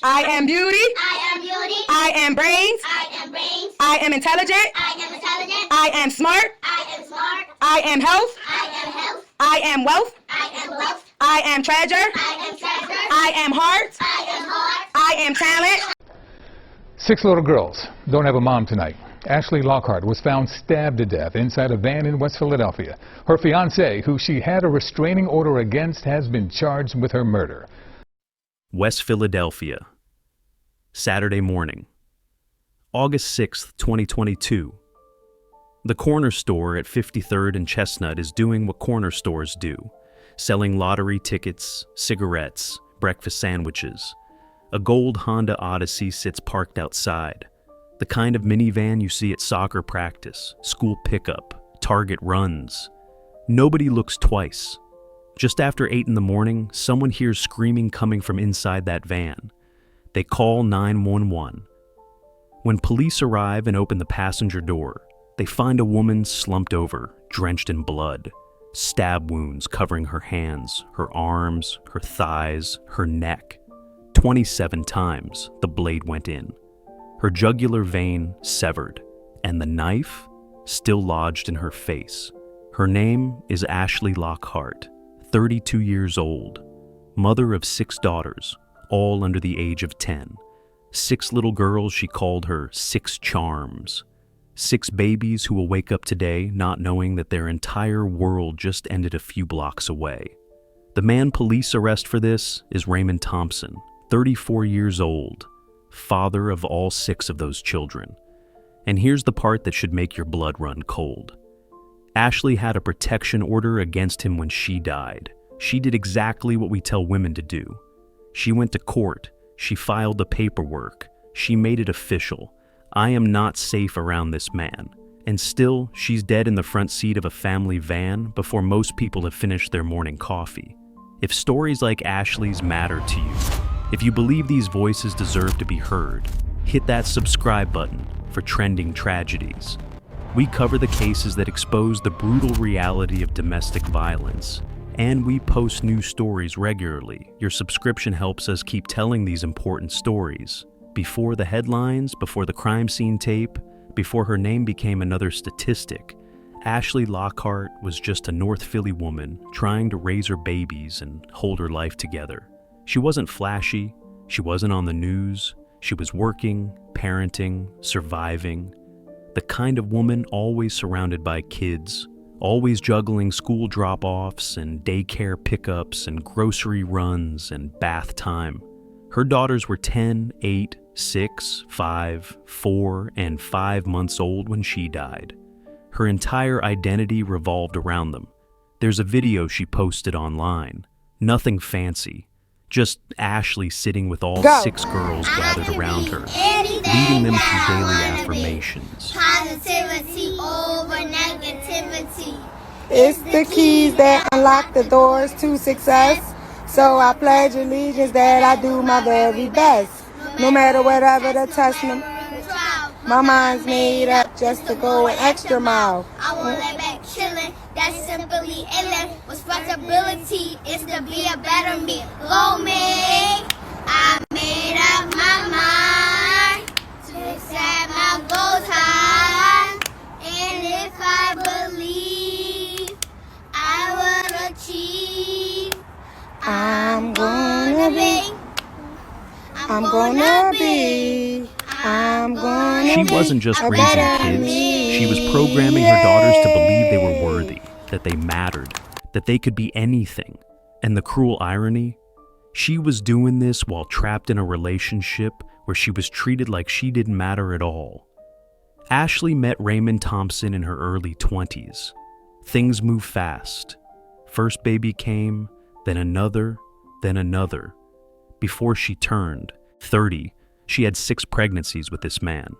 I am beauty. I am beauty. I am brains. I am brains. I am intelligent. I am intelligent. I am smart. I am smart. I am health. I am health. I am wealth. I am wealth. I am treasure. I am treasure. I am heart. I am heart. I am talent. 6 little girls don't have a mom tonight. Ashley Lockhart was found stabbed to death inside a van in West Philadelphia. Her fiancé, who she had a restraining order against, has been charged with her murder. West Philadelphia, Saturday morning, August 6th, 2022. The corner store at 53rd and Chestnut is doing what corner stores do, selling lottery tickets, cigarettes, breakfast sandwiches. A gold Honda Odyssey sits parked outside, the kind of minivan you see at soccer practice, school pickup, Target runs. Nobody looks twice. Just after 8 in the morning, someone hears screaming coming from inside that van. They call 911. When police arrive and open the passenger door, they find a woman slumped over, drenched in blood, stab wounds covering her hands, her arms, her thighs, her neck. 27 times the blade went in. Her jugular vein severed, and the knife still lodged in her face. Her name is Ashley Lockhart, 32 years old, mother of 6 daughters, all under the age of 10. 6 little girls she called her 6 charms. 6 babies who will wake up today not knowing that their entire world just ended a few blocks away. The man police arrest for this is Raymond Thompson, 34 years old, father of all 6 of those children. And here's the part that should make your blood run cold. Ashley had a protection order against him when she died. She did exactly what we tell women to do. She went to court. She filed the paperwork. She made it official. I am not safe around this man. And still, she's dead in the front seat of a family van before most people have finished their morning coffee. If stories like Ashley's matter to you, if you believe these voices deserve to be heard, hit that subscribe button for Trending Tragedies. We cover the cases that expose the brutal reality of domestic violence, and we post new stories regularly. Your subscription helps us keep telling these important stories. Before the headlines, before the crime scene tape, before her name became another statistic, Ashley Lockhart was just a North Philly woman trying to raise her babies and hold her life together. She wasn't flashy, she wasn't on the news, she was working, parenting, surviving. The kind of woman always surrounded by kids, always juggling school drop-offs and daycare pickups and grocery runs and bath time. Her daughters were 10, 8, 6, 5, 4, and 5 months old when she died. Her entire identity revolved around them. There's a video she posted online. Nothing fancy. Just Ashley sitting with all 6 girls gathered around her, leading them through daily affirmations. Positivity over negativity. It's the keys that unlock the doors to success. So I pledge allegiance that I do my very best. No matter whatever the test, my mind's made up just to go an extra mile. I won't let back chillin', that's simply illin'. Responsibility is to be a better me. Go me, I made up my mind to set my goals high. And if I believe, I will achieve. I'm gonna be. She wasn't just raising kids, she was programming her daughters to believe they were worthy, that they mattered, that they could be anything. And the cruel irony? She was doing this while trapped in a relationship where she was treated like she didn't matter at all. Ashley met Raymond Thompson in her early 20s. Things moved fast. First baby came, then another, then another. Before she turned 30, she had 6 pregnancies with this man.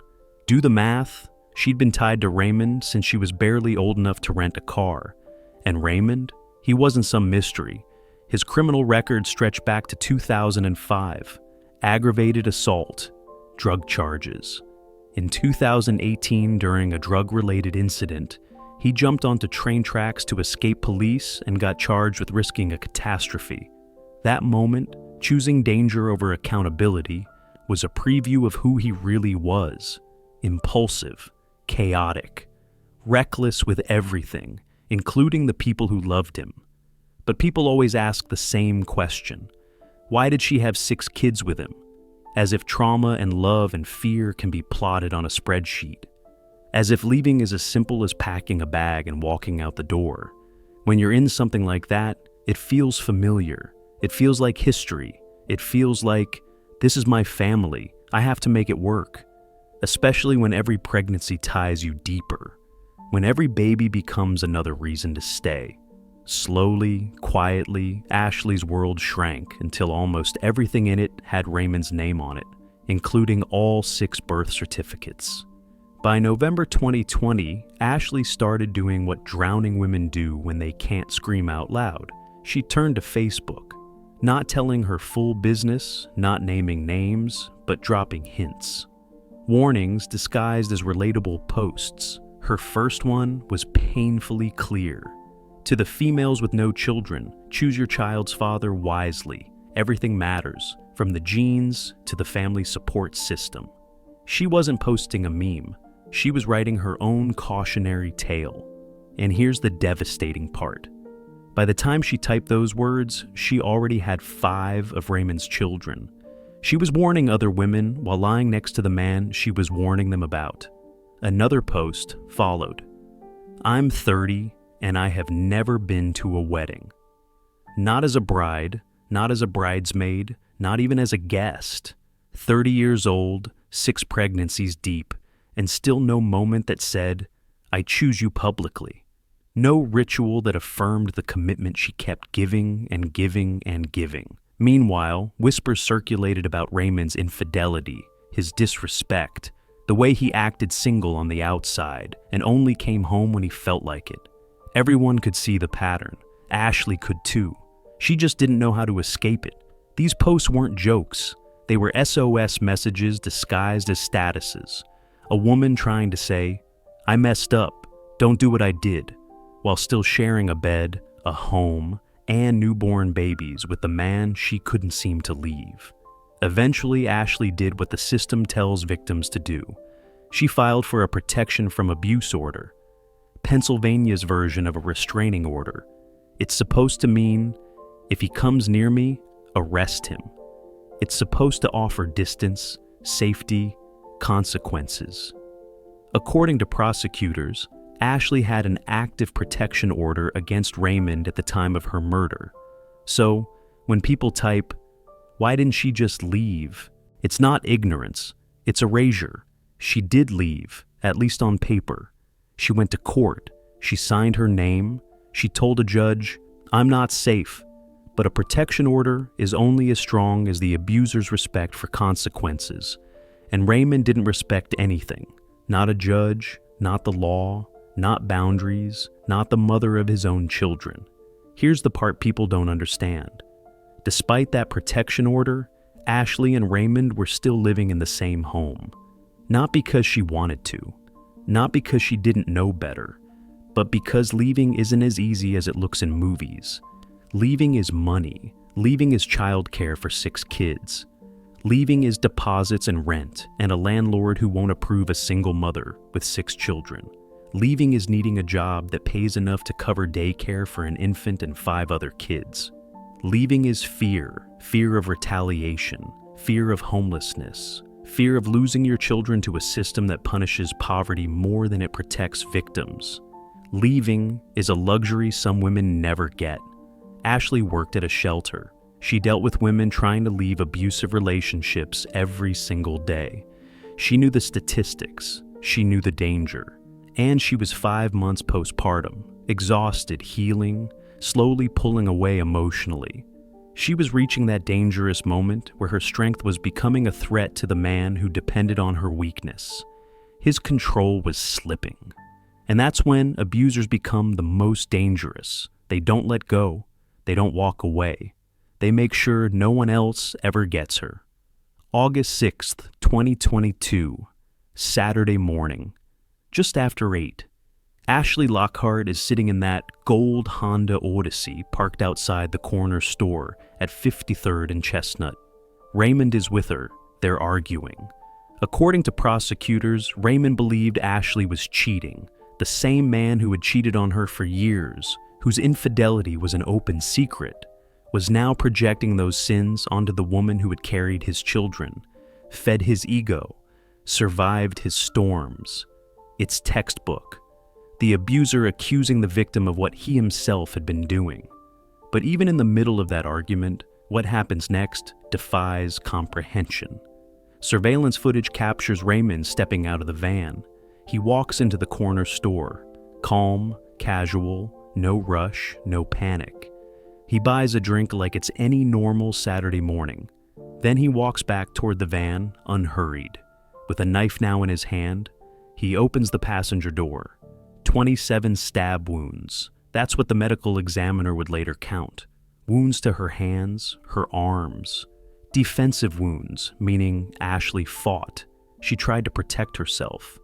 Do the math, she'd been tied to Raymond since she was barely old enough to rent a car. And Raymond, he wasn't some mystery. His criminal record stretched back to 2005. Aggravated assault, drug charges. In 2018, during a drug-related incident, he jumped onto train tracks to escape police and got charged with risking a catastrophe. That moment Choosing danger over accountability was a preview of who he really was: impulsive, chaotic, reckless with everything, including the people who loved him. But people always ask the same question: why did she have 6 kids with him? As if trauma and love and fear can be plotted on a spreadsheet. As if leaving is as simple as packing a bag and walking out the door. When you're in something like that, it feels familiar. It feels like history. It feels like, this is my family. I have to make it work. Especially when every pregnancy ties you deeper. When every baby becomes another reason to stay. Slowly, quietly, Ashley's world shrank until almost everything in it had Raymond's name on it, including all 6 birth certificates. By November 2020, Ashley started doing what drowning women do when they can't scream out loud. She turned to Facebook, not telling her full business, not naming names, but dropping hints. Warnings disguised as relatable posts. Her first one was painfully clear. To the females with no children, choose your child's father wisely. Everything matters, from the genes to the family support system. She wasn't posting a meme. She was writing her own cautionary tale. And here's the devastating part. By the time she typed those words, she already had 5 of Raymond's children. She was warning other women while lying next to the man she was warning them about. Another post followed. I'm 30 and I have never been to a wedding. Not as a bride, not as a bridesmaid, not even as a guest. 30 years old, 6 pregnancies deep, and still no moment that said, I choose you publicly. No ritual that affirmed the commitment she kept giving and giving and giving. Meanwhile, whispers circulated about Raymond's infidelity, his disrespect, the way he acted single on the outside and only came home when he felt like it. Everyone could see the pattern. Ashley could too. She just didn't know how to escape it. These posts weren't jokes. They were SOS messages disguised as statuses. A woman trying to say, I messed up, don't do what I did, while still sharing a bed, a home, and newborn babies with the man she couldn't seem to leave. Eventually, Ashley did what the system tells victims to do. She filed for a protection from abuse order, Pennsylvania's version of a restraining order. It's supposed to mean, if he comes near me, arrest him. It's supposed to offer distance, safety, consequences. According to prosecutors, Ashley had an active protection order against Raymond at the time of her murder. So, when people type, why didn't she just leave? It's not ignorance, it's erasure. She did leave, at least on paper. She went to court, she signed her name, she told a judge, I'm not safe. But a protection order is only as strong as the abuser's respect for consequences. And Raymond didn't respect anything. Not a judge, not the law, not boundaries, not the mother of his own children. Here's the part people don't understand. Despite that protection order, Ashley and Raymond were still living in the same home. Not because she wanted to, not because she didn't know better, but because leaving isn't as easy as it looks in movies. Leaving is money. Leaving is childcare for 6 kids. Leaving is deposits and rent, and a landlord who won't approve a single mother with 6 children. Leaving is needing a job that pays enough to cover daycare for an infant and 5 other kids. Leaving is fear, fear of retaliation, fear of homelessness, fear of losing your children to a system that punishes poverty more than it protects victims. Leaving is a luxury some women never get. Ashley worked at a shelter. She dealt with women trying to leave abusive relationships every single day. She knew the statistics. She knew the danger. And she was 5 months postpartum, exhausted, healing, slowly pulling away emotionally. She was reaching that dangerous moment where her strength was becoming a threat to the man who depended on her weakness. His control was slipping. And that's when abusers become the most dangerous. They don't let go. They don't walk away. They make sure no one else ever gets her. August 6th, 2022, Saturday morning, just after 8. Ashley Lockhart is sitting in that gold Honda Odyssey parked outside the corner store at 53rd and Chestnut. Raymond is with her. They're arguing. According to prosecutors, Raymond believed Ashley was cheating, the same man who had cheated on her for years, whose infidelity was an open secret, was now projecting those sins onto the woman who had carried his children, fed his ego, survived his storms. It's textbook. The abuser accusing the victim of what he himself had been doing. But even in the middle of that argument, what happens next defies comprehension. Surveillance footage captures Raymond stepping out of the van. He walks into the corner store, calm, casual, no rush, no panic. He buys a drink like it's any normal Saturday morning. Then he walks back toward the van, unhurried. With a knife now in his hand, he opens the passenger door. 27 stab wounds. That's what the medical examiner would later count. Wounds to her hands, her arms. Defensive wounds, meaning Ashley fought. She tried to protect herself.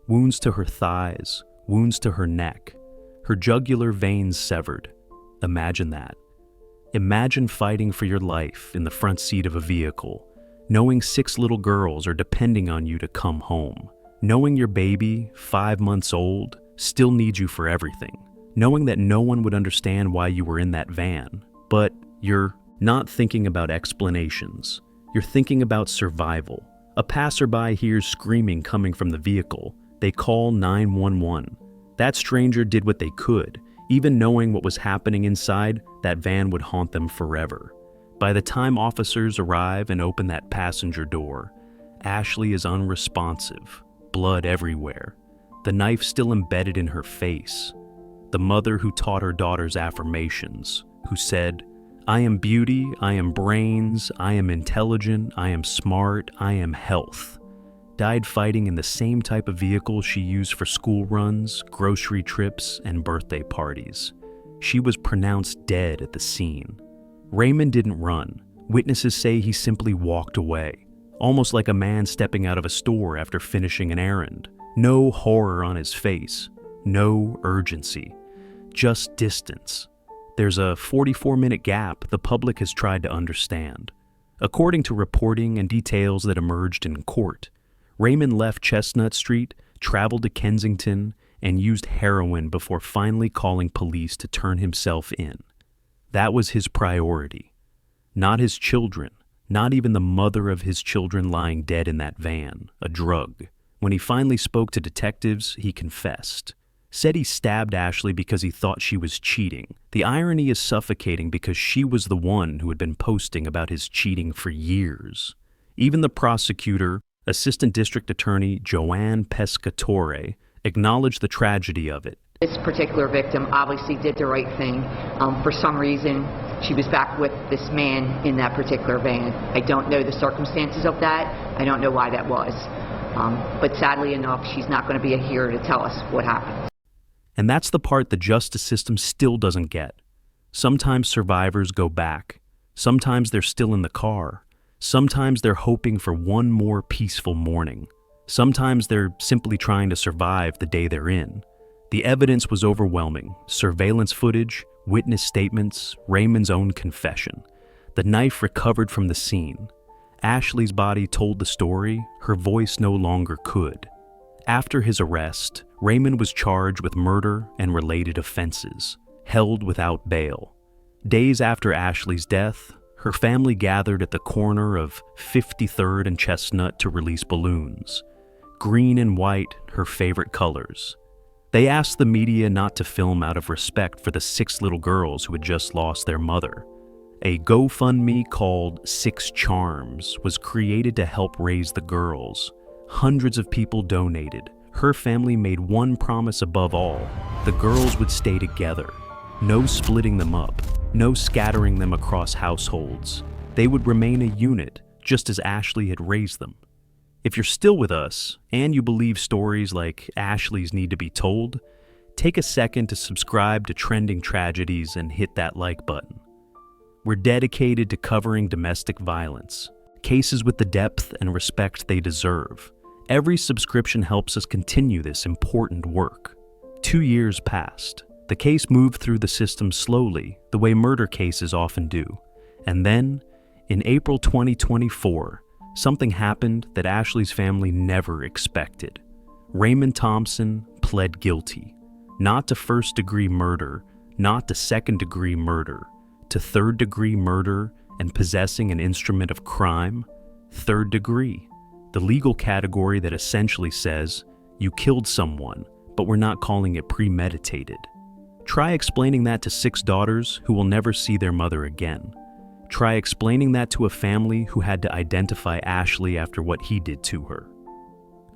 Wounds to her thighs, wounds to her neck. Her jugular veins severed. Imagine that. Imagine fighting for your life in the front seat of a vehicle, knowing 6 little girls are depending on you to come home, knowing your baby, 5 months old, still needs you for everything, knowing that no one would understand why you were in that van, but you're not thinking about explanations. You're thinking about survival. A passerby hears screaming coming from the vehicle. They call 911. That stranger did what they could. Even knowing what was happening inside, that van would haunt them forever. By the time officers arrive and open that passenger door, Ashley is unresponsive, blood everywhere. The knife still embedded in her face. The mother who taught her daughters affirmations, who said, "I am beauty, I am brains, I am intelligent, I am smart, I am health," died fighting in the same type of vehicle she used for school runs, grocery trips, and birthday parties. She was pronounced dead at the scene. Raymond didn't run. Witnesses say he simply walked away, almost like a man stepping out of a store after finishing an errand. No horror on his face, no urgency, just distance. There's a 44-minute gap the public has tried to understand. According to reporting and details that emerged in court, Raymond left Chestnut Street, traveled to Kensington, and used heroin before finally calling police to turn himself in. That was his priority. Not his children, not even the mother of his children lying dead in that van, a drug. When he finally spoke to detectives, he confessed. Said he stabbed Ashley because he thought she was cheating. The irony is suffocating because she was the one who had been posting about his cheating for years. Even the prosecutor, Assistant District Attorney Joanne Pescatore, acknowledged the tragedy of it. This particular victim obviously did the right thing. For some reason, she was back with this man in that particular van. I don't know the circumstances of that. I don't know why that was. But sadly enough, she's not going to be here to tell us what happened. And that's the part the justice system still doesn't get. Sometimes survivors go back. Sometimes they're still in the car. Sometimes they're hoping for one more peaceful morning. Sometimes they're simply trying to survive the day they're in. The evidence was overwhelming. Surveillance footage, witness statements, Raymond's own confession. The knife recovered from the scene. Ashley's body told the story, her voice no longer could. After his arrest, Raymond was charged with murder and related offenses, held without bail. Days after Ashley's death, her family gathered at the corner of 53rd and Chestnut to release balloons. Green and white, her favorite colors. They asked the media not to film out of respect for the 6 little girls who had just lost their mother. A GoFundMe called 6 Charms was created to help raise the girls. Hundreds of people donated. Her family made one promise above all: the girls would stay together. No splitting them up, no scattering them across households. They would remain a unit, just as Ashley had raised them. If you're still with us, and you believe stories like Ashley's need to be told, take a second to subscribe to Trending Tragedies and hit that like button. We're dedicated to covering domestic violence, cases with the depth and respect they deserve. Every subscription helps us continue this important work. 2 years passed. The case moved through the system slowly, the way murder cases often do. And then, in April 2024, something happened that Ashley's family never expected. Raymond Thompson pled guilty, not to first-degree murder, not to second-degree murder, to third-degree murder and possessing an instrument of crime. Third degree, the legal category that essentially says, you killed someone, but we're not calling it premeditated. Try explaining that to 6 daughters who will never see their mother again. Try explaining that to a family who had to identify Ashley after what he did to her.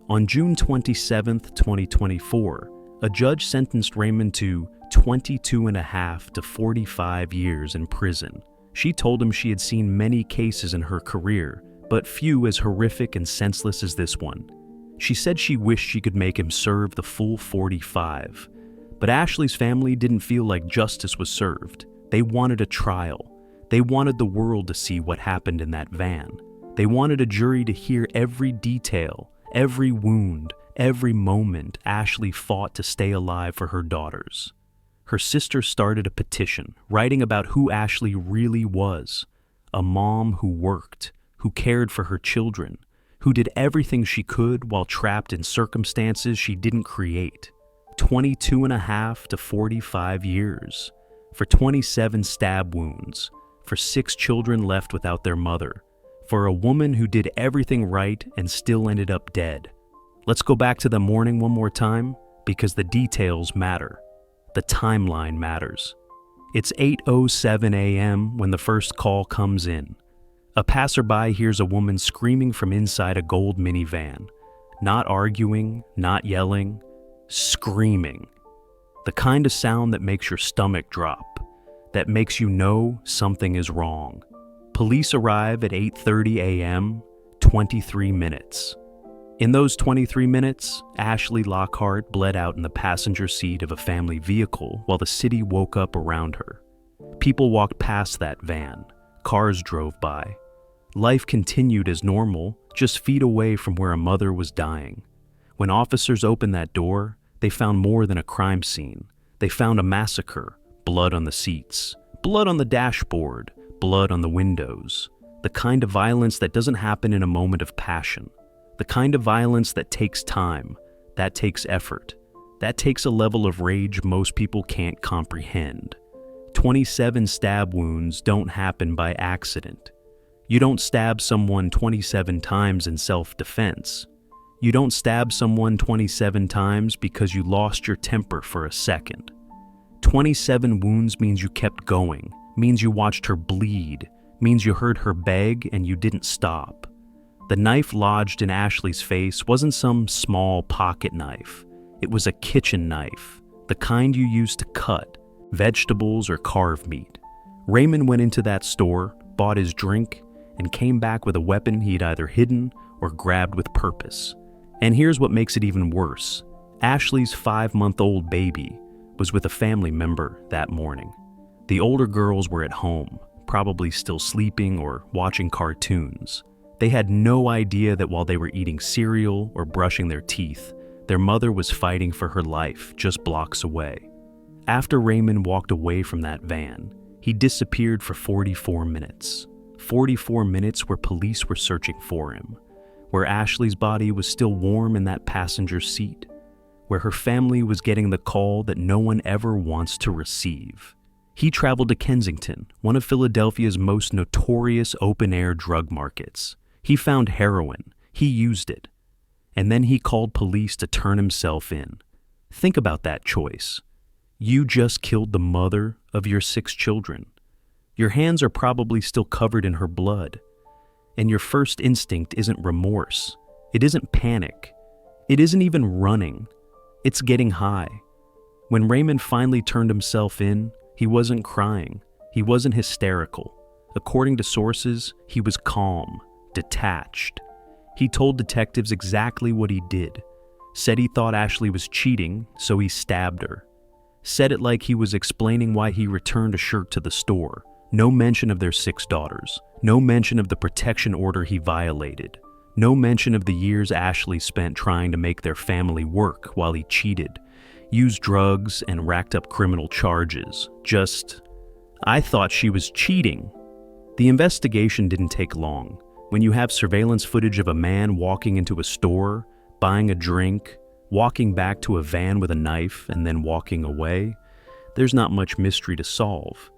On June 27, 2024, a judge sentenced Raymond to 22.5 to 45 years in prison. She told him she had seen many cases in her career, but few as horrific and senseless as this one. She said she wished she could make him serve the full 45. But Ashley's family didn't feel like justice was served. They wanted a trial. They wanted the world to see what happened in that van. They wanted a jury to hear every detail, every wound, every moment Ashley fought to stay alive for her daughters. Her sister started a petition, writing about who Ashley really was. A mom who worked, who cared for her children, who did everything she could while trapped in circumstances she didn't create. 22.5 to 45 years, for 27 stab wounds, for 6 children left without their mother, for a woman who did everything right and still ended up dead. Let's go back to the morning one more time, because the details matter. The timeline matters. It's 8:07 a.m. when the first call comes in. A passerby hears a woman screaming from inside a gold minivan. Not arguing, not yelling, screaming. The kind of sound that makes your stomach drop, that makes you know something is wrong. Police arrive at 8:30 a.m., 23 minutes. In those 23 minutes, Ashley Lockhart bled out in the passenger seat of a family vehicle while the city woke up around her. People walked past that van. Cars drove by. Life continued as normal, just feet away from where a mother was dying. When officers opened that door, they found more than a crime scene. They found a massacre, blood on the seats, blood on the dashboard, blood on the windows. The kind of violence that doesn't happen in a moment of passion. The kind of violence that takes time, that takes effort, that takes a level of rage most people can't comprehend. 27 stab wounds don't happen by accident. You don't stab someone 27 times in self-defense. You don't stab someone 27 times because you lost your temper for a second. 27 wounds means you kept going, means you watched her bleed, means you heard her beg and you didn't stop. The knife lodged in Ashley's face wasn't some small pocket knife. It was a kitchen knife, the kind you use to cut vegetables or carve meat. Raymond went into that store, bought his drink, and came back with a weapon he'd either hidden or grabbed with purpose. And here's what makes it even worse. Ashley's 5-month-old baby was with a family member that morning. The older girls were at home, probably still sleeping or watching cartoons. They had no idea that while they were eating cereal or brushing their teeth, their mother was fighting for her life just blocks away. After Raymond walked away from that van, he disappeared for 44 minutes. 44 minutes where police were searching for him, where Ashley's body was still warm in that passenger seat, where her family was getting the call that no one ever wants to receive. He traveled to Kensington, one of Philadelphia's most notorious open-air drug markets. He found heroin. He used it. And then he called police to turn himself in. Think about that choice. You just killed the mother of your 6 children. Your hands are probably still covered in her blood. And your first instinct isn't remorse. It isn't panic. It isn't even running. It's getting high. When Raymond finally turned himself in, he wasn't crying. He wasn't hysterical. According to sources, he was calm, detached. He told detectives exactly what he did. Said he thought Ashley was cheating, so he stabbed her. Said it like he was explaining why he returned a shirt to the store. No mention of their 6 daughters. No mention of the protection order he violated. No mention of the years Ashley spent trying to make their family work while he cheated. used drugs, and racked up criminal charges. I thought she was cheating. The investigation didn't take long. When you have surveillance footage of a man walking into a store, buying a drink, walking back to a van with a knife, and then walking away, there's not much mystery to solve.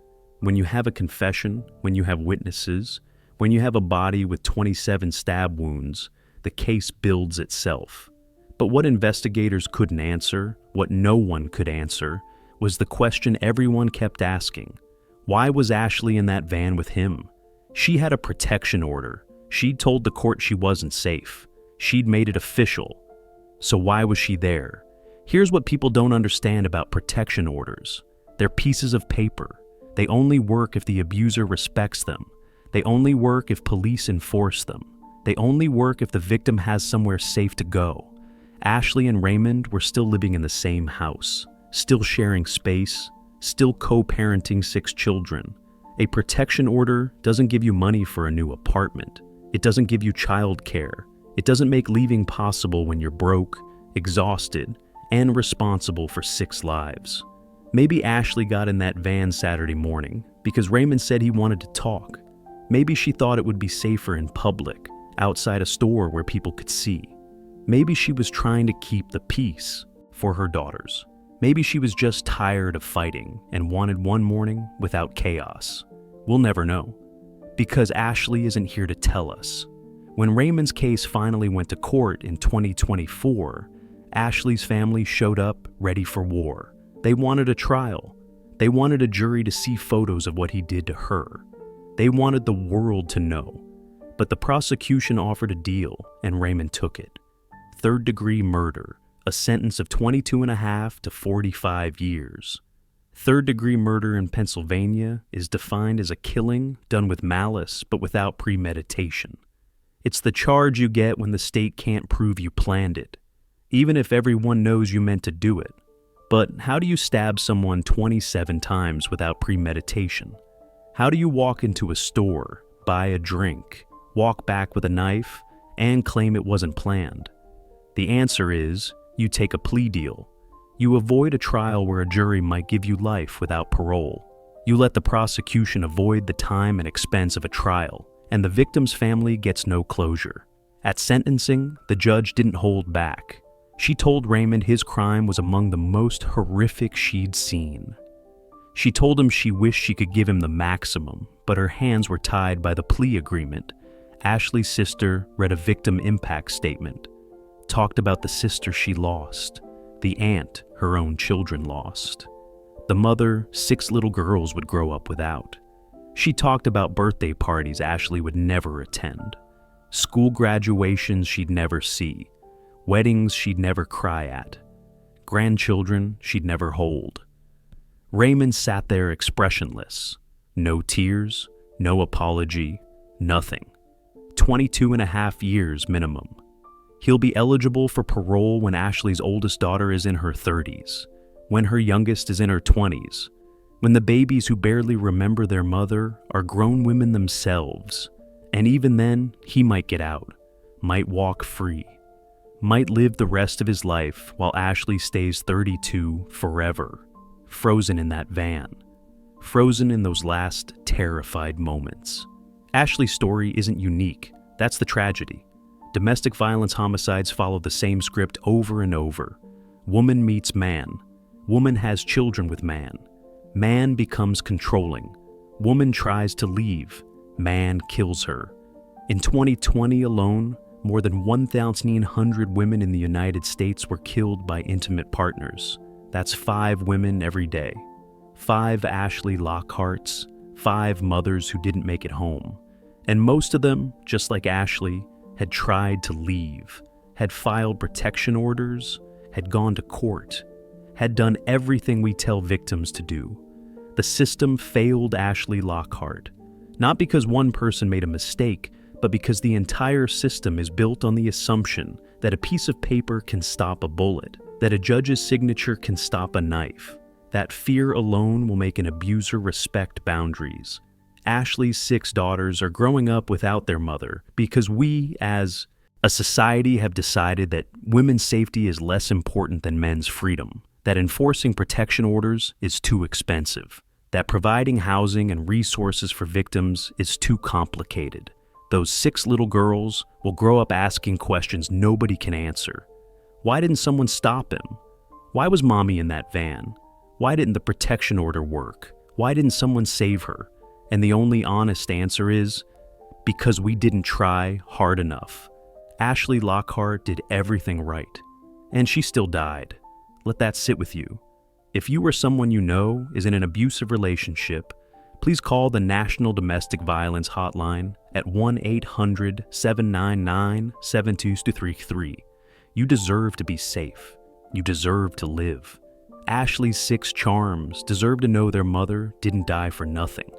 When you have a confession, when you have witnesses, when you have a body with 27 stab wounds, the case builds itself. But what investigators couldn't answer, what no one could answer, was the question everyone kept asking. Why was Ashley in that van with him? She had a protection order. She'd told the court she wasn't safe. She'd made it official. So why was she there? Here's what people don't understand about protection orders. They're pieces of paper. They only work if the abuser respects them. They only work if police enforce them. They only work if the victim has somewhere safe to go. Ashley and Raymond were still living in the same house, still sharing space, still co-parenting 6 children. A protection order doesn't give you money for a new apartment. It doesn't give you child care. It doesn't make leaving possible when you're broke, exhausted, and responsible for 6 lives. Maybe Ashley got in that van Saturday morning because Raymond said he wanted to talk. Maybe she thought it would be safer in public, outside a store where people could see. Maybe she was trying to keep the peace for her daughters. Maybe she was just tired of fighting and wanted one morning without chaos. We'll never know, because Ashley isn't here to tell us. When Raymond's case finally went to court in 2024, Ashley's family showed up ready for war. They wanted a trial. They wanted a jury to see photos of what he did to her. They wanted the world to know. But the prosecution offered a deal, and Raymond took it. Third-degree murder, a sentence of 22.5 to 45 years. Third-degree murder in Pennsylvania is defined as a killing done with malice but without premeditation. It's the charge you get when the state can't prove you planned it, even if everyone knows you meant to do it. But how do you stab someone 27 times without premeditation? How do you walk into a store, buy a drink, walk back with a knife, and claim it wasn't planned? The answer is, you take a plea deal. You avoid a trial where a jury might give you life without parole. You let the prosecution avoid the time and expense of a trial, and the victim's family gets no closure. At sentencing, the judge didn't hold back. She told Raymond his crime was among the most horrific she'd seen. She told him she wished she could give him the maximum, but her hands were tied by the plea agreement. Ashley's sister read a victim impact statement, talked about the sister she lost, the aunt her own children lost, the mother 6 little girls would grow up without. She talked about birthday parties Ashley would never attend, school graduations she'd never see, weddings she'd never cry at, grandchildren she'd never hold. Raymond sat there expressionless. No tears, no apology, nothing. 22.5 years minimum. He'll be eligible for parole when Ashley's oldest daughter is in her 30s, when her youngest is in her 20s, when the babies who barely remember their mother are grown women themselves. And even then, he might get out, might walk free, might live the rest of his life while Ashley stays 32 forever, frozen in that van, frozen in those last terrified moments. Ashley's story isn't unique. That's the tragedy. Domestic violence homicides follow the same script over and over. Woman meets man. Woman has children with man. Man becomes controlling. Woman tries to leave. Man kills her. In 2020 alone, more than 1,900 women in the United States were killed by intimate partners. That's 5 women every day. 5 Ashley Lockharts, 5 mothers who didn't make it home. And most of them, just like Ashley, had tried to leave, had filed protection orders, had gone to court, had done everything we tell victims to do. The system failed Ashley Lockhart, not because one person made a mistake, but because the entire system is built on the assumption that a piece of paper can stop a bullet, that a judge's signature can stop a knife, that fear alone will make an abuser respect boundaries. Ashley's 6 daughters are growing up without their mother because we, as a society, have decided that women's safety is less important than men's freedom. that enforcing protection orders is too expensive, that providing housing and resources for victims is too complicated. Those 6 little girls will grow up asking questions nobody can answer. Why didn't someone stop him? Why was mommy in that van? Why didn't the protection order work? Why didn't someone save her? And the only honest answer is, because we didn't try hard enough. Ashley Lockhart did everything right, and she still died. Let that sit with you. If you or someone you know is in an abusive relationship, please call the National Domestic Violence Hotline at 1-800-799-7233. You deserve to be safe. You deserve to live. Ashley's 6 charms deserve to know their mother didn't die for nothing,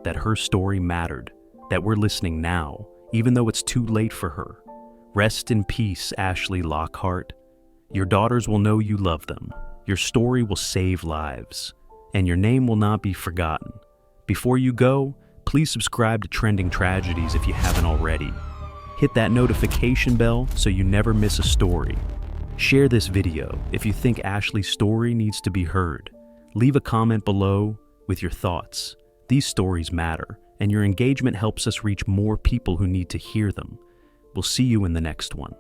that her story mattered, that we're listening now, even though it's too late for her. Rest in peace, Ashley Lockhart. Your daughters will know you love them. Your story will save lives, and your name will not be forgotten. Before you go, please subscribe to Trending Tragedies if you haven't already. Hit that notification bell so you never miss a story. Share this video if you think Ashley's story needs to be heard. Leave a comment below with your thoughts. These stories matter, and your engagement helps us reach more people who need to hear them. We'll see you in the next one.